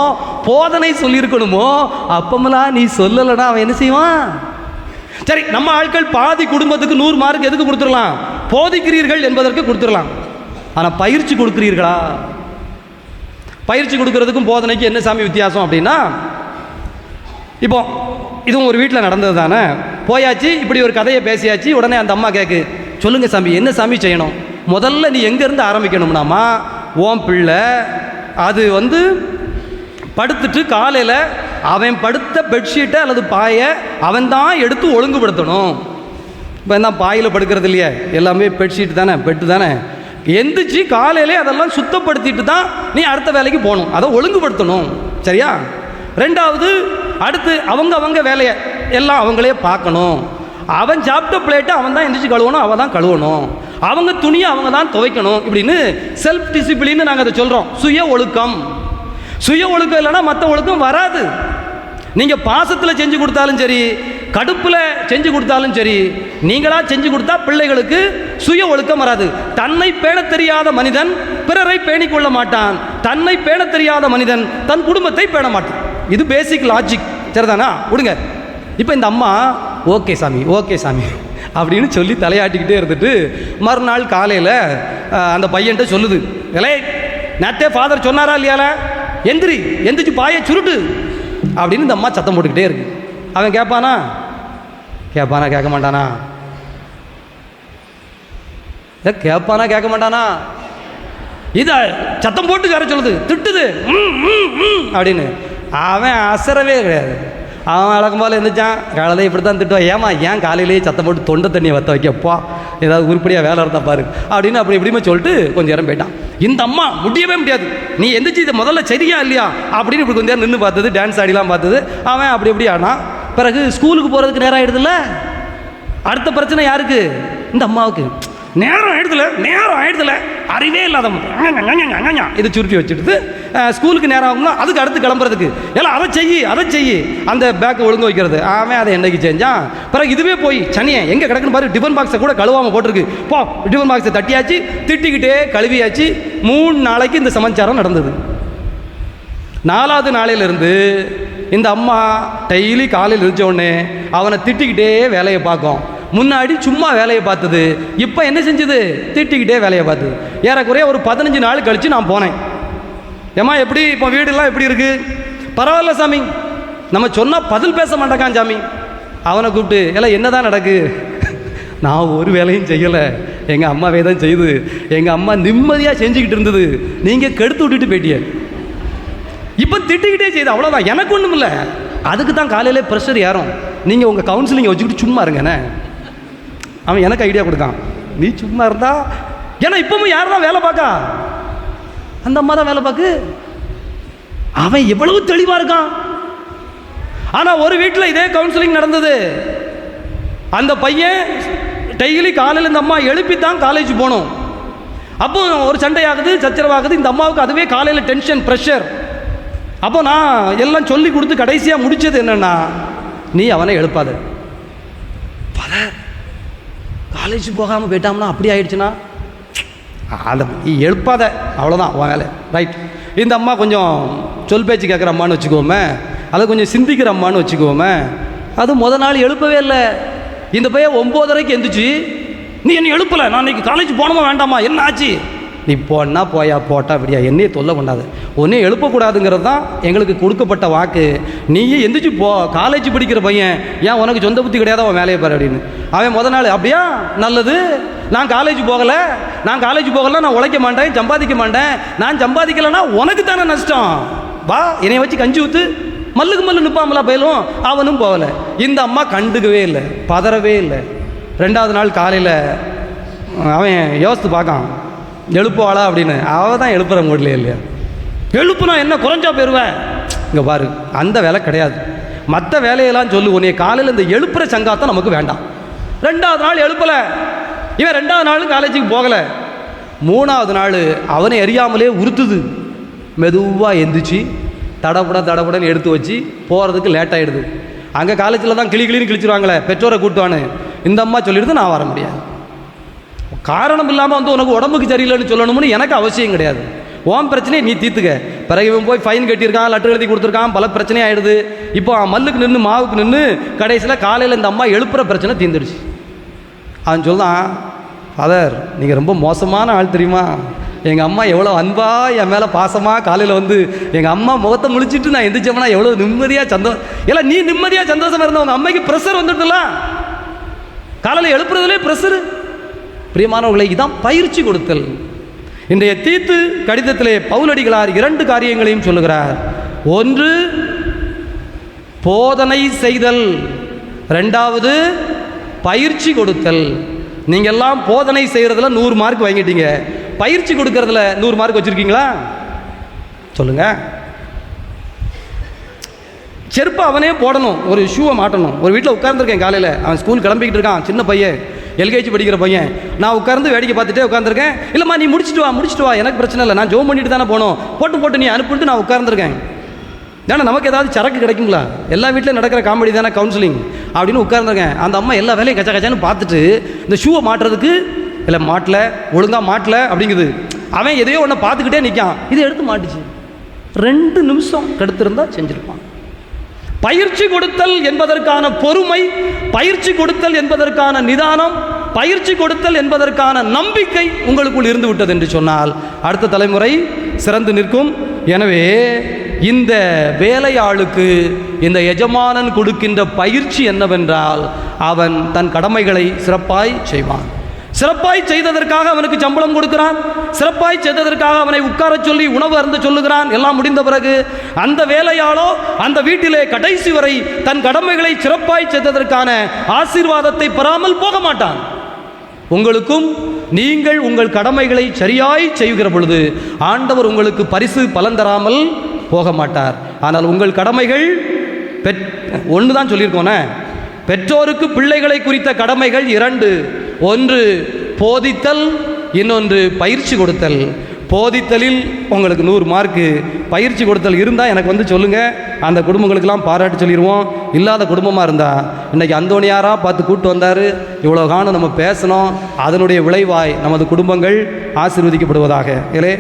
போதனை சொல்லியிருக்கணுமோ, அப்பமெல்லாம் நீ சொல்லலைன்னா அவன் என்ன செய்வான்? சரி, நம்ம ஆட்கள் பாதி குடும்பத்துக்கு 100 மார்க் எதுக்கு கொடுத்துடலாம்? போதிக்கிறீர்கள் என்பதற்கு கொடுத்துடலாம். ஆனால் பயிற்சி கொடுக்கிறீர்களா? பயிற்சி கொடுக்கறதுக்கும் போதனைக்கு என்ன சாமி வித்தியாசம் அப்படின்னா, இப்போ இதுவும் ஒரு வீட்டில் நடந்தது தானே, போயாச்சு, இப்படி ஒரு கதையை பேசியாச்சு. உடனே அந்த அம்மா கேட்கு, சொல்லுங்க சாமி, என்ன சாமி செய்யணும்? முதல்ல நீ எங்கேருந்து ஆரம்பிக்கணும்னாமா, ஓம் பிள்ளை அது படுத்துட்டு காலையில் அவன் படுத்த பெட்ஷீட்டை அல்லது பாயை அவன் தான் எடுத்து ஒழுங்குபடுத்தணும். இப்போ என்ன பாயில் படுக்கிறது இல்லையே, எல்லாமே பெட்ஷீட் தானே, பெட்டு தானே, எந்திரிச்சு காலையிலே அதெல்லாம் சுத்தப்படுத்திட்டு தான் நீ அடுத்த வேலைக்கு போகணும், அதை ஒழுங்குபடுத்தணும். சரியா? 2வது, அடுத்து அவங்க வேலையை எல்லாம் அவங்களே பார்க்கணும். அவன் சாப்பிட்ட பிளேட்டை அவன் தான் எந்திரிச்சு கழுவணும், அவன் தான் கழுவணும். அவங்க துணியை அவங்க தான் துவைக்கணும். இப்படின்னு செல்ஃப் டிசிப்ளின்னு நாங்கள் அதை சொல்கிறோம், சுய ஒழுக்கம். சுய ஒழுக்கம் இல்லைன்னா மற்ற ஒழுக்கம் வராது. நீங்கள் பாசத்தில் செஞ்சு கொடுத்தாலும் சரி, கடுப்பில் செஞ்சு கொடுத்தாலும் சரி, நீங்களா செஞ்சு கொடுத்தா பிள்ளைகளுக்கு சுய ஒழுக்கம் வராது. தன்னை பேண தெரியாத மனிதன் பிறரை பேணிக்கொள்ள மாட்டான். தன்னை பேண தெரியாத மனிதன் தன் குடும்பத்தை பேண மாட்டான். இது பேசிக் லாஜிக். சரிதானா? விடுங்க. இப்போ இந்த அம்மா ஓகே சாமி ஓகே சாமி அப்படின்னு சொல்லி தலையாட்டிக்கிட்டே இருந்துட்டு மறுநாள் காலையில் அந்த பையன்கிட்ட சொல்லுது, இலே நேற்றே ஃபாதர் சொன்னாரா இல்லையால, எந்திரிச்சு பாயை சுருட்டு அப்படின்னு இந்த அம்மா சத்தம் போட்டுக்கிட்டே இருக்கு. அவன் கேட்பானா கேட்க மாட்டானா? கேட்பானா கேட்க மாட்டானா? இத சத்தம் போட்டு வேற சொல்லுது, திட்டுது அப்படின்னு. அவன் அசரவே கிடையாது. அவன் வழக்கம் போல இருந்துச்சான், காலையில் இப்படி தான் திட்டுவான். ஏன் காலையிலேயே சத்தம் போட்டு தொண்டை தண்ணியை வற்ற வைக்கப்பா, ஏதாவது உருப்படியாக வேலை இருந்தா பாரு அப்படின்னு அப்படி இப்படிமே சொல்லிட்டு கொஞ்சம் நேரம் போயிட்டான். இந்த அம்மா முடியவே முடியாது, நீ எந்திரிச்சு இதை முதல்ல சரியா இல்லையா அப்படின்னு இப்படி கொஞ்சம் நேரம் நின்று பார்த்தது, டான்ஸ் ஆடிலாம் பார்த்தது. அவன் அப்படி எப்படி ஆனா பிறகு ஸ்கூலுக்கு போகிறதுக்கு நேரம் ஆகிடுதுல்ல. அடுத்த பிரச்சனை யாருக்கு? இந்த அம்மாவுக்கு. நேரம் ஆயிடுதுல அறிவே இல்லாத இது சுருட்டி வச்சுட்டு ஸ்கூலுக்கு நேரம் ஆகும்னா அதுக்கு அடுத்து கிளம்புறதுக்கு எல்லாம் அதை செய்யி அந்த பேக்கை ஒழுங்கு வைக்கிறது. அவன் அதை என்னைக்கு செஞ்சான். பிறகு இதுவே போய் சனியை எங்கே கிடக்குன்னு பாரு, டிஃபன் பாக்ஸை கூட கழுவாமல் போட்டிருக்கு. போ டிஃபன் பாக்ஸை தட்டியாச்சு, திட்டிக்கிட்டே கழுவியாச்சு. 3 நாளைக்கு இந்த சமாச்சாரம் நடந்தது. 4வது நாளையிலிருந்து இந்த அம்மா டெய்லி காலையில் இருந்த உடனே அவனை திட்டிக்கிட்டே வேலையை பார்க்கும். முன்னாடி சும்மா வேலையை பார்த்தது, இப்போ என்ன செஞ்சது? திட்டிக்கிட்டே வேலையை பார்த்தது. ஏறக்குறைய ஒரு 15 நாள் கழித்து நான் போனேன். ஏம்மா எப்படி இப்போ வீடெல்லாம் எப்படி இருக்கு? பரவாயில்ல சாமி, நம்ம சொன்னால் பதில் பேச மாட்டேக்கான் சாமி. அவனை கூப்பிட்டு எல்லாம் என்ன தான் நடக்கு? நான் ஒரு வேலையும் செய்யலை, எங்கள் அம்மாவே தான் செய்யுது. எங்கள் அம்மா நிம்மதியாக செஞ்சுக்கிட்டு இருந்தது, நீங்கள் கெடுத்து விட்டுட்டு போயிட்டிய. இப்போ திட்டிக்கிட்டே செய்யுது, அவ்வளோதான். எனக்கு ஒன்றும் இல்லை. அதுக்கு தான் காலையிலே ப்ரெஷர் ஏறும். நீங்கள் உங்கள் கவுன்சிலிங்கை வச்சுக்கிட்டு சும்மா இருங்கண்ணே. அவன் எனக்கு ஐடியா கொடுக்கான், நீ சும்மா இருந்தா. ஏன்னா இப்பவும் யார் தான் வேலை பார்க்கா? அந்த அம்மா தான் வேலை பார்க்கு. அவன் எவ்வளவு தெளிவாக இருக்கான். ஆனால் ஒரு வீட்டில் இதே கவுன்சிலிங் நடந்தது. அந்த பையன் டெய்லி காலையில் இந்த அம்மா எழுப்பித்தான் காலேஜ் போகணும். அப்போ ஒரு சண்டையாகுது, சச்சரவாகுது. இந்த அம்மாவுக்கு அதுவே காலையில் டென்ஷன், ப்ரெஷர். அப்போ நான் எல்லாம் சொல்லி கொடுத்து கடைசியாக முடித்தது என்னன்னா, நீ அவனை எழுப்பாத. காலேஜ் போகாமல் போயிட்டாம்னா அப்படி ஆயிடுச்சுன்னா அதை நீ எழுப்பாத, அவ்வளோதான் உன் வேலை. ரைட். இந்த அம்மா கொஞ்சம் சொல் பேச்சு கேட்குற அம்மான்னு வச்சுக்கோமே, அதை கொஞ்சம் சிந்திக்கிற அம்மான்னு வச்சுக்கோமே. அது நாள் எழுப்பவே இல்லை. இந்த பையன் 9:30க்கு எந்திரிச்சு, நீ என்னை எழுப்பலை, நான் இன்னைக்கு காலேஜ் போகணுமா வேண்டாமா, என்ன ஆச்சு? நீ போனா போயா, போட்டா அப்படியா, என்னையே தொல்லை கொண்டாது. ஒன்றே எழுப்பக்கூடாதுங்கிறது தான் எங்களுக்கு கொடுக்கப்பட்ட வாக்கு. நீயே எந்திரிச்சு போ, காலேஜ் படிக்கிற பையன், ஏன் உனக்கு சொந்த புத்தி கிடையாது, அவன் வேலையை பாரு அப்படின்னு. அவன் நாள் அப்படியா, நல்லது, நான் காலேஜ் போகலை, நான் உழைக்க மாட்டேன், சம்பாதிக்க மாட்டேன். நான் சம்பாதிக்கலைன்னா உனக்கு தானே நஷ்டம். வா என்னை வச்சு கஞ்சி ஊற்று, மல்லுக்கு நிற்பாமலா பயிலும். அவனும் போகலை. இந்த அம்மா கண்டுக்கவே இல்லை, பதறவே இல்லை. 2வது நாள் காலையில் அவன் யோசித்து பார்க்கான், எழுப்புவாளா அப்படின்னு. அவள் தான் எழுப்புற மூடல இல்லையா. எழுப்புனா என்ன குறைஞ்சா போயிடுவேன். இங்கே பாரு, அந்த வேலை கிடையாது. மற்ற வேலையெல்லாம் சொல்லு, உன்னைய காலையில் இந்த எழுப்புற சங்காத்தான் நமக்கு வேண்டாம். 2வது நாள் எழுப்பலை. இவன் 2வது நாள் காலேஜுக்கு போகலை. 3வது நாள் அவனை அறியாமலே உறுத்துது. மெதுவாக எந்திரிச்சு தடபுடன்னு எடுத்து வச்சு போகிறதுக்கு லேட் ஆகிடுது. அங்கே காலேஜில் தான் கிளின்னு கிழிச்சிருவாங்களே, பெற்றோரை கூட்டுவான்னு. இந்த அம்மா சொல்லிடுது, நான் வர முடியாது. காரணம் இல்லாமல் உனக்கு உடம்புக்கு சரியில்லைன்னு சொல்லணும்னு எனக்கு அவசியம் கிடையாது. உன் பிரச்சனையை நீ தீர்த்துக்க. பிறகு இவன் போய் ஃபைன் கட்டியிருக்கான், லெட்டர் எழுதி கொடுத்துருக்கான், பல பிரச்சனை ஆகிடுது. இப்போ மல்லுக்கு நின்று மாவுக்கு நின்று கடைசியில் காலையில் இந்த அம்மா எழுப்புற பிரச்சனை தீர்ந்துடுச்சு. அவன் சொல்லுதான், ஃபாதர் நீங்கள் ரொம்ப மோசமான ஆள் தெரியுமா, எங்கள் அம்மா எவ்வளோ அன்பா என் மேலே பாசமாக காலையில் எங்கள் அம்மா முகத்தை முழிச்சிட்டு நான் எந்திரிச்சோம்னா எவ்வளோ நிம்மதியாக சந்தோஷம். இல்லை நீ நிம்மதியாக சந்தோஷமாக இருந்த உங்கள் அம்மைக்கு ப்ரெஷர் வந்துட்டுல, காலையில் எழுப்புறதுலே ப்ரெஷரு. பிரியமானவர்களை, இதான் பயிற்சி கொடுத்தல். இன்றைய தீத்து கடிதத்திலே பவுலடிகளார் 2 காரியங்களையும் சொல்லுகிறார். 1 போதனை செய்தல், 2வது பயிற்சி கொடுத்தல். நீங்கள் எல்லாம் போதனை செய்கிறதுல 100 மார்க் வாங்கிட்டீங்க, பயிற்சி கொடுக்கறதுல 100 மார்க் வச்சுருக்கீங்களா? சொல்லுங்க. செருப்பை அவனே போடணும், ஒரு ஷூவை மாட்டணும். ஒரு வீட்டில் உட்கார்ந்துருக்கேன், காலையில் அவன் ஸ்கூல் கிளம்பிக்கிட்டு இருக்கான், சின்ன பையன். எல்கேஜி படிக்கிற பையன். நான் உட்கார்ந்து வேடிக்கை பார்த்துட்டே உட்காந்துருக்கேன். இல்லைம்மா நீ முடிச்சுட்டு வா, எனக்கு பிரச்சனை இல்லை, நான் ஜோம் பண்ணிட்டு தானே போனோம், போட்டு நீ அனுப்பிட்டு நான் உட்கார்ந்துருக்கேன். ஏன்னா நமக்கு ஏதாவது சரக்கு கிடைக்குங்களா? எல்லா வீட்டில் நடக்கிற காமெடி தானே கவுன்சிலிங் அப்படின்னு உட்கார்ந்துருக்கேன். அந்த அம்மா எல்லா வேலையும் கச்சான்னு பார்த்துட்டு இந்த ஷூவை மாட்டுறதுக்கு இல்லை மாட்டல, ஒழுங்காக மாட்டல அப்படிங்குது. அவன் எதையோ ஒன்று பார்த்துக்கிட்டே நிற்கான், இதை எடுத்து மாட்டுச்சு. 2 நிமிஷம் கெடுத்திருந்தா செஞ்சிருப்பான். பயிற்சி கொடுத்தல் என்பதற்கான பொறுமை, பயிற்சி கொடுத்தல் என்பதற்கான நிதானம், பயிற்சி கொடுத்தல் என்பதற்கான நம்பிக்கை உங்களுக்குள் இருந்து விட்டது என்று சொன்னால் அடுத்த தலைமுறை சிறந்து நிற்கும். எனவே இந்த வேலையாளுக்கு இந்த எஜமானன் கொடுக்கின்ற பயிற்சி என்னவென்றால், அவன் தன் கடமைகளை சிறப்பாய் செய்வான். சிறப்பாய் செய்ததற்காக அவனுக்கு சம்பளம் கொடுக்கிறான், சிறப்பாய் செய்ததற்காக அவனை உட்கார சொல்லி உணவு அருந்த சொல்லுகிறான். எல்லாம் முடிந்த பிறகு அந்த வேலையாளோ அந்த வீட்டிலே கடைசி வரை தன் கடமைகளை சிறப்பாய் செய்ததற்கான ஆசீர்வாதத்தை பெறாமல் போக மாட்டான். உங்களுக்கும் நீங்கள் உங்கள் கடமைகளை சரியாய் செய்கிற பொழுது ஆண்டவர் உங்களுக்கு பரிசு பலன் தராமல் போக மாட்டார். ஆனால் உங்கள் கடமைகள் ஒன்று தான் சொல்லியிருக்கோனே. பெற்றோருக்கு பிள்ளைகளை குறித்த கடமைகள் 2. ஒன்று போதித்தல், இன்னொன்று பயிற்சி கொடுத்தல். போதித்தலில் உங்களுக்கு 100 மார்க்கு, பயிற்சி கொடுத்தல் இருந்தால் எனக்கு வந்து சொல்லுங்கள், அந்த குடும்பங்களுக்கெல்லாம் பாராட்டு சொல்லிடுவோம். இல்லாத குடும்பமாக இருந்தால் இன்றைக்கி அந்தோணியாராக பார்த்து கூப்பிட்டு வந்தார், இவ்வளோ காலம் நம்ம பேசணும், அதனுடைய விளைவாய் நமது குடும்பங்கள் ஆசீர்வதிக்கப்படுவதாக. இல்லை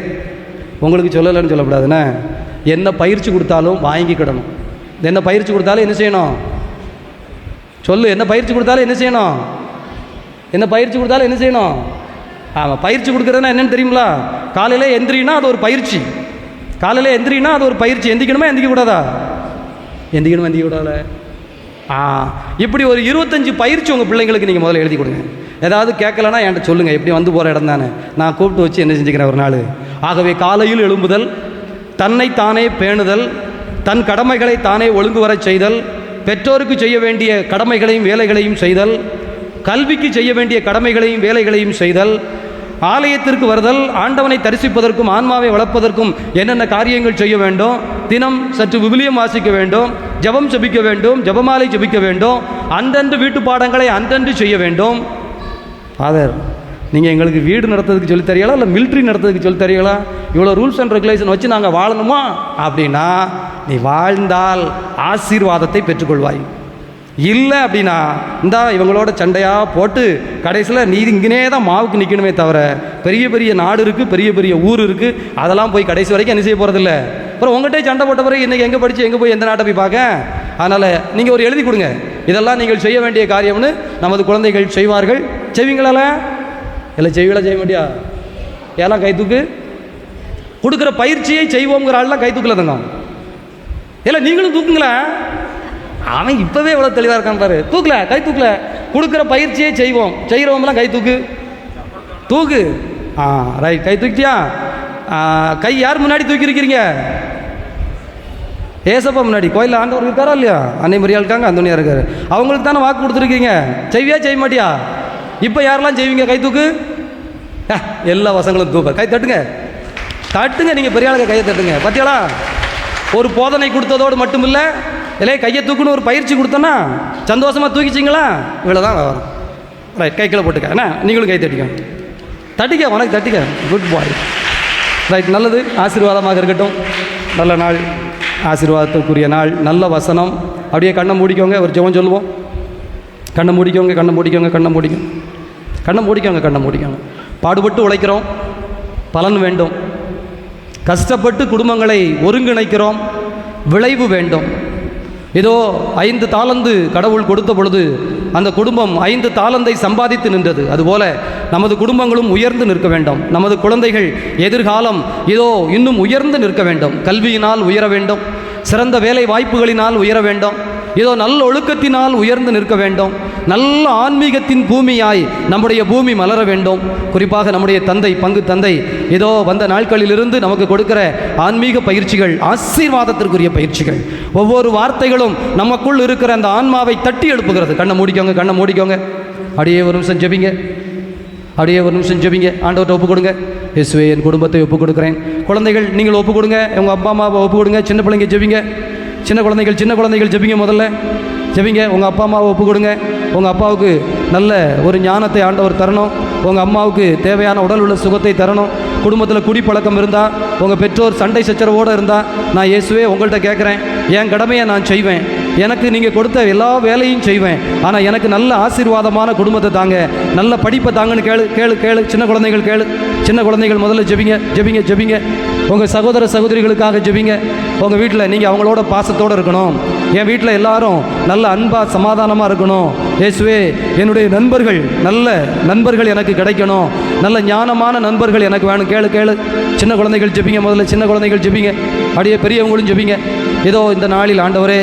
உங்களுக்கு சொல்லலைன்னு சொல்லக்கூடாதுண்ணே. என்ன பயிற்சி கொடுத்தாலும் வாங்கிக்கிடணும். என்ன பயிற்சி கொடுத்தாலும் என்ன செய்யணும் சொல்லு? என்ன பயிற்சி கொடுத்தாலும் என்ன செய்யணும்? என்ன பயிற்சி கொடுத்தாலும் என்ன செய்யணும்? ஆமாம், பயிற்சி கொடுக்குறதுனா என்னென்னு தெரியுங்களா? காலையில் எந்திரினா அது ஒரு பயிற்சி. காலையில் எந்திரினா அது ஒரு பயிற்சி. எந்திக்கணுமா எந்திக்க கூடாதா? எந்திக்கணுமா எந்திக்க கூடாத? இப்படி ஒரு 25 பயிற்சி உங்கள் பிள்ளைங்களுக்கு நீங்கள் முதல்ல எழுதி கொடுங்க. ஏதாவது கேட்கலன்னா என்கிட்ட சொல்லுங்கள், எப்படி வந்து போகிற இடம் தானே, நான் கூப்பிட்டு வச்சு என்ன செஞ்சுக்கிறேன் ஒரு நாள். ஆகவே காலையில் எழும்புதல், தன்னை தானே பேணுதல், தன் கடமைகளை தானே ஒழுங்கு வர செய்தல், பெற்றோருக்கு செய்ய வேண்டிய கடமைகளையும் வேலைகளையும் செய்தல், கல்விக்கு செய்ய வேண்டிய கடமைகளையும் வேலைகளையும் செய்தல், ஆலயத்திற்கு வருதல், ஆண்டவனை தரிசிப்பதற்கும் ஆன்மாவை வளர்ப்பதற்கும் என்னென்ன காரியங்கள் செய்ய வேண்டும், தினம் சற்று விவிலியம் வாசிக்க வேண்டும், ஜபம் ஜபிக்க வேண்டும், ஜபமாலை ஜபிக்க வேண்டும், அன்றன்று வீட்டு பாடங்களை அன்றன்று செய்ய வேண்டும். ஃபாதர், நீங்கள் எங்களுக்கு வீடு நடத்துறதுக்கு சொல்லி தரீங்களா இல்லை மிலிட்ரி நடத்துறதுக்கு சொல்லி தரீங்களா? இவ்வளோ ரூல்ஸ் அண்ட் ரெகுலேஷன் வச்சு நாங்கள் வாழணுமா? அப்படின்னா நீ வாழ்ந்தால் ஆசீர்வாதத்தை பெற்றுக்கொள்வாய். இல்லை அப்படின்னா இந்தா இவங்களோட சண்டையாக போட்டு கடைசியில் நீ இங்கனே தான் மாவுக்கு நிற்கணுமே தவிர, பெரிய பெரிய நாடு இருக்குது, பெரிய பெரிய ஊர் இருக்குது, அதெல்லாம் போய் கடைசி வரைக்கும் என்ன செய்ய போகிறதில்ல. அப்புறம் உங்கள்கிட்டே சண்டை போட்ட பிறகு இன்றைக்கி எங்கே படித்து எங்கே போய் எந்த நாட்டை போய் பார்க்க? அதனால் நீங்கள் ஒரு எழுதி கொடுங்க, இதெல்லாம் நீங்கள் செய்ய வேண்டிய காரியம்னு நமது குழந்தைகள் செய்வார்கள். செய்வீங்களால? இல்லை செய்வீங்களா? செய்ய மாட்டியா? ஏலாம் கை தூக்கு. கொடுக்குற பயிற்சியை செய்வோங்கிற ஆள்லாம் கை தூக்கல தங்கம். இல்லை நீங்களும் தூக்குங்களா? அவன் இப்போவே எவ்வளோ தெளிவாக இருக்கான் பாரு. தூக்கல, கை தூக்கல. கொடுக்குற பயிற்சியை செய்வோம், செய்கிறவங்களாம் கை தூக்கு. தூக்கு. ரைட், கை தூக்கிட்டியா? கை யார் முன்னாடி தூக்கியிருக்கிறீங்க? ஏசப்பா முன்னாடி. கோயிலில் ஆண்டவர் இருக்காரா இல்லையா? அன்னை மரியா இருக்காங்க, அந்தோனியா இருக்காரு. அவங்களுக்கு தானே வாக்கு கொடுத்துருக்கீங்க. செய்வியா செய்ய மாட்டியா? இப்போ யாரெல்லாம் செய்வீங்க? கை தூக்கு. எல்லா வசங்களும் தூக்க. கை தட்டுங்க, தட்டுங்க. நீங்கள் பெரிய ஆளுங்க கையை தட்டுங்க. பத்தியாளா? ஒரு போதனை கொடுத்ததோடு மட்டும் இல்லை, இல்லை கையை தூக்குன்னு ஒரு பயிற்சி கொடுத்தோன்னா சந்தோஷமாக தூக்கிச்சிங்களா? இவ்வளோ தான் வரும். ரைட், கை கீழே போட்டுக்க. என்ன நீங்களும் கை தட்டிக்க. தட்டிக்க, உனக்கு தட்டிக்க. குட் பாய். ரைட், நல்லது. ஆசீர்வாதமாக இருக்கட்டும். நல்ல நாள், ஆசீர்வாதத்துக்குரிய நாள், நல்ல வசனம். அப்படியே கண்ணை மூடிக்கோங்க, ஒரு ஜெபம் சொல்லுவோம். கண்ணை மூடிக்கோங்க, கண்ணை மூடிக்கோங்க, கண்ணை மூடிக்கோங்க, கண்ணை மூடிக்கோங்க, கண்ணை மூடிக்கோங்க. பாடுபட்டு உழைக்கிறோம், பலன் வேண்டும். கஷ்டப்பட்டு குடும்பங்களை ஒருங்கிணைக்கிறோம், விளைவு வேண்டும். இதோ 5 தாலந்து கடவுள் கொடுத்த பொழுது அந்த குடும்பம் 5 தாலந்தை சம்பாதித்து நின்றது. அதுபோல நமது குடும்பங்களும் உயர்ந்து நிற்க வேண்டும். நமது குழந்தைகள் எதிர்காலம் இதோ இன்னும் உயர்ந்து நிற்க வேண்டும். கல்வியினால் உயர வேண்டும், சிறந்த வேலை வாய்ப்புகளினால் உயர வேண்டும், இதோ நல்ல ஒழுக்கத்தினால் உயர்ந்து நிற்க வேண்டும். நல்ல ஆன்மீகத்தின் பூமியாய் நம்முடைய பூமி மலர வேண்டும். குறிப்பாக நம்முடைய தந்தை, பங்கு தந்தை இதோ வந்த நாட்களிலிருந்து நமக்கு கொடுக்கிற ஆன்மீக பயிற்சிகள் ஆசீர்வாதத்திற்குரிய பயிற்சிகள். ஒவ்வொரு வார்த்தைகளும் நமக்குள் இருக்கிற அந்த ஆன்மாவை தட்டி எழுப்புகிறது. கண்ணை மூடிக்கோங்க, கண்ணை மூடிக்கோங்க. அப்படியே ஒரு நிமிஷம் ஜெபிங்க, அப்படியே ஒரு நிமிஷம் ஜெபிங்க. ஆண்டவர்கிட்ட ஒப்பு கொடுங்க. இயேசுவே, என் குடும்பத்தை ஒப்பு கொடுக்குறேன். குழந்தைகள் நீங்கள் ஒப்பு கொடுங்க, உங்கள் அப்பா அம்மாவை ஒப்பு கொடுங்க. சின்ன பிள்ளைங்க ஜெபிங்க. சின்ன குழந்தைகள் ஜெபிங்க. முதல்ல ஜெபிங்க. உங்கள் அப்பா அம்மாவை ஒப்பு கொடுங்க. உங்கள் அப்பாவுக்கு நல்ல ஒரு ஞானத்தை ஆண்டவர் தரணும். உங்கள் அம்மாவுக்கு தேவையான உடல் உள்ள சுகத்தை தரணும். குடும்பத்தில் குடிப்பழக்கம் இருந்தால், உங்கள் பெற்றோர் சண்டை சச்சரவோடு இருந்தால், நான் இயேசுவே உங்கள்கிட்ட கேட்குறேன், என் கடமையை நான் செய்வேன், எனக்கு நீங்கள் கொடுத்த எல்லா வேலையும் செய்வேன், ஆனால் எனக்கு நல்ல ஆசீர்வாதமான குடும்பத்தை தாங்க, நல்ல படிப்பை தாங்கன்னு கேளு கேளு கேளு. சின்ன குழந்தைகள் கேளு. சின்ன குழந்தைகள் முதல்ல ஜெபிங்க ஜெபிங்க ஜெபிங்க. உங்கள் சகோதர சகோதரிகளுக்காக ஜெபிங்க. உங்கள் வீட்டில் நீங்கள் அவங்களோட பாசத்தோடு இருக்கணும். என் வீட்டில் எல்லாரும் நல்ல அன்பாக சமாதானமாக இருக்கணும். இயேசுவே, என்னுடைய நண்பர்கள் நல்ல நண்பர்கள் எனக்கு கிடைக்கணும், நல்ல ஞானமான நண்பர்கள் எனக்கு வேணும். கேளு கேளு. சின்ன குழந்தைகள் ஜெபிங்க. முதல்ல சின்ன குழந்தைகள் ஜெபிங்க. அப்படியே பெரியவங்களும் ஜெபிங்க. ஏதோ இந்த நாளில் ஆண்டவரே,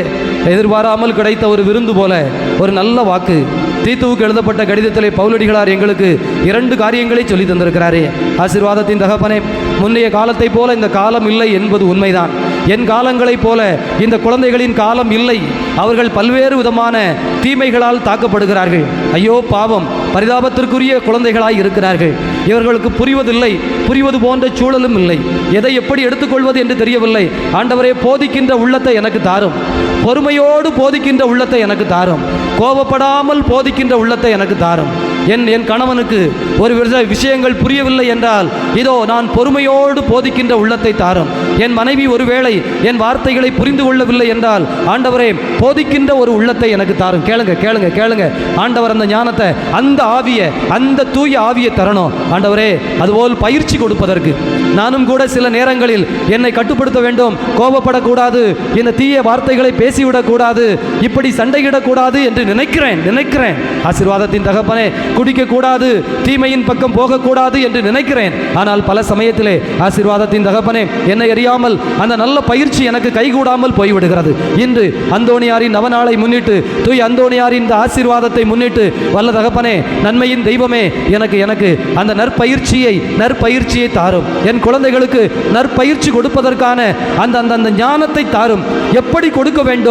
எதிர்பாராமல் கிடைத்த ஒரு விருந்து போல ஒரு நல்ல வாக்கு. தீத்துவுக்கு எழுதப்பட்ட கடிதத்திலே பவுலடிகளார் எங்களுக்கு 2 காரியங்களை சொல்லி தந்திருக்கிறாரே. ஆசீர்வாதத்தின் தகப்பனே, முன்னைய காலத்தை போல இந்த காலம் இல்லை என்பது உண்மைதான். என் காலங்களைப் போல இந்த குழந்தைகளின் காலம் இல்லை. அவர்கள் பல்வேறு விதமான தீமைகளால் தாக்கப்படுகிறார்கள். ஐயோ பாவம், பரிதாபத்திற்குரிய குழந்தைகளாய் இருக்கிறார்கள். இவர்களுக்கு புரிவதில்லை, புரிவது போன்ற சூழலும் இல்லை. எதை எப்படி எடுத்துக்கொள்வது என்று தெரியவில்லை. ஆண்டவரே, போதிக்கின்ற உள்ளத்தை எனக்கு தாரும். பொறுமையோடு போதிக்கின்ற உள்ளத்தை எனக்கு தாரும். கோபப்படாமல் போதிக்கின்ற உள்ளத்தை எனக்கு தாரும். என் கணவனுக்கு ஒரு விஷயங்கள் புரியவில்லை என்றால், இதோ நான் பொறுமையோடு போதிக்கின்ற உள்ளத்தை தாரும். என் மனைவி ஒருவேளை என் வார்த்தைகளை புரிந்து கொள்ளவில்லை என்றால், ஆண்டவரே, போதிக்கின்ற ஒரு உள்ளத்தை எனக்கு தாரும். கேளுங்க கேளுங்க கேளுங்க. ஆண்டவர் அந்த ஞானத்தை, அந்த ஆவியை, அந்த தூய ஆவியை தரணும். ஆண்டவரே, அதுபோல் பயிற்சி கொடுப்பதற்கு நானும் கூட சில நேரங்களில் என்னை கட்டுப்படுத்த வேண்டும். கோபப்படக்கூடாது, இந்த தீய வார்த்தைகளை பேசிவிடக்கூடாது, இப்படி சண்டையிடக்கூடாது என்று நினைக்கிறேன். ஆசீர்வாதத்தின் தகப்பனே, குடிக்கக்கூடாது, தீமையின் பக்கம் போகக்கூடாது என்று நினைக்கிறேன். ஆனால் பல சமயத்திலே ஆசீர்வாதத்தின் தகப்பனே, என்னை அறியாமல் அந்த நல்ல பயிற்சி எனக்கு கைகூடாமல் போய்விடுகிறது. இன்று அந்தோணியாரின் நவநாளை முன்னிட்டு, தூய் அந்தோணியாரின் இந்த ஆசீர்வாதத்தை முன்னிட்டு, வல்ல தகப்பனே, நன்மையின் தெய்வமே, எனக்கு அந்த நற்பயிற்சியை தாரும். என் குழந்தைகளுக்கு நற்பயிற்சி கொடுப்பதற்கான அந்த ஞானத்தை தாரும். எப்படி கொடுக்க வேண்டும்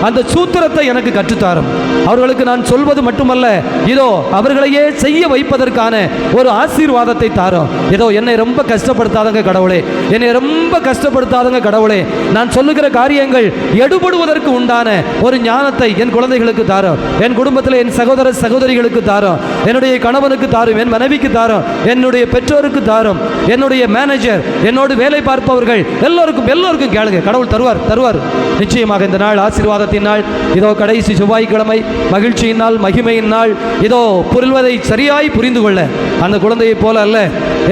அந்த சூத்திரத்தை எனக்கு கற்றுத்தாரும். அவர்களுக்கு நான் சொல்வது மட்டுமல்ல, இதோ அவர்களையே செய்ய வைப்பதற்கான ஒரு ஆசீர்வாதத்தை தாரும். இதோ என்னை ரொம்ப கஷ்டப்படுத்தாதங்க கடவுளே, என்னை ரொம்ப கஷ்டப்படுத்தாதங்க கடவுளே. நான் சொல்லுகிற காரியங்கள் எடுபடுவதற்கு உண்டான ஒரு ஞானத்தை என் குழந்தைகளுக்கு தாரும். என் குடும்பத்தில் என் சகோதர சகோதரிகளுக்கு தாரும். என்னுடைய கணவனுக்கு தாரும், என் மனைவிக்கு தாரும், என்னுடைய பெற்றோருக்கு தாரும், என்னுடைய மேனேஜர், என்னோடு வேலை பார்ப்பவர்கள் எல்லோருக்கும் கேளுங்க. கடவுள் தருவார் நிச்சயமாக. இந்த நாள் ஆசீர்வாதத்தின் நாள். இதோ கடைசி செவ்வாய்க்கிழமை, மகிழ்ச்சியின் நாள், மகிமையின் நாள். இதோ புரிவதை சரியாய் புரிந்து கொள்ள, அந்த குழந்தையை போல அல்ல,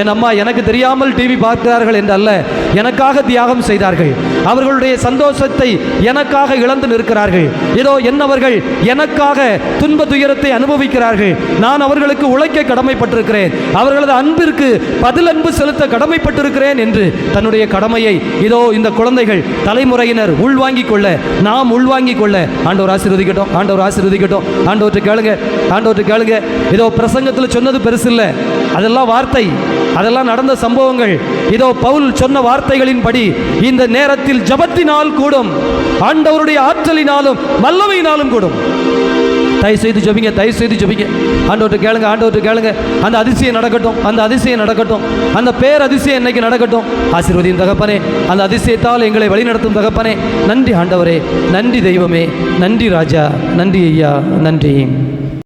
என் அம்மா எனக்கு தெரியாமல் டிவி பார்க்கிறார்கள் என்று அல்ல, எனக்காக தியாகம் செய்தார்கள். அவர்களுடைய சந்தோஷத்தை எனக்காக இழந்து நிற்கிறார்கள். இதோ என்னவர்கள் எனக்காக துன்ப துயரத்தை அனுபவிக்கிறார்கள். நான் அவர்களுக்கு உழைக்க கடமைப்பட்டிருக்கிறேன், அவர்களது அன்பிற்கு பதில் அன்பு செலுத்த கடமைப்பட்டிருக்கிறேன் என்று தன்னுடைய கடமையை இதோ இந்த குழந்தைகள் தலைமுறையினர் உள்வாங்கிக் கொள்ள, நாம் உள்வாங்கிக் கொள்ள ஆண்டவர் ஆசீர்வதிக்கட்டும். ஆண்டவற்றை கேளுங்க. இதோ பிரசங்கத்தில் சொன்னது பெருசு இல்லை, அதெல்லாம் வார்த்தை, அதெல்லாம் நடந்த சம்பவங்கள். இதோ பவுல் சொன்ன வார்த்தைகளின்படி இந்த நேரத்தில் ஜபத்தினால் கூடும், ஆண்டவருடைய ஆற்றலினாலும் வல்லமையினாலும் கூடும். தயவு செய்து ஜெபிங்க. ஆண்டவர்கிட்ட கேளுங்க. அந்த அதிசயம் நடக்கட்டும். அந்த பேர் அதிசயம் இன்னைக்கு நடக்கட்டும். ஆசீர்வதியும் தகப்பனே, அந்த அதிசயத்தால் எங்களை வழிநடத்தும் தகப்பனே. நன்றி ஆண்டவரே, நன்றி தெய்வமே, நன்றி ராஜா, நன்றி ஐயா, நன்றி.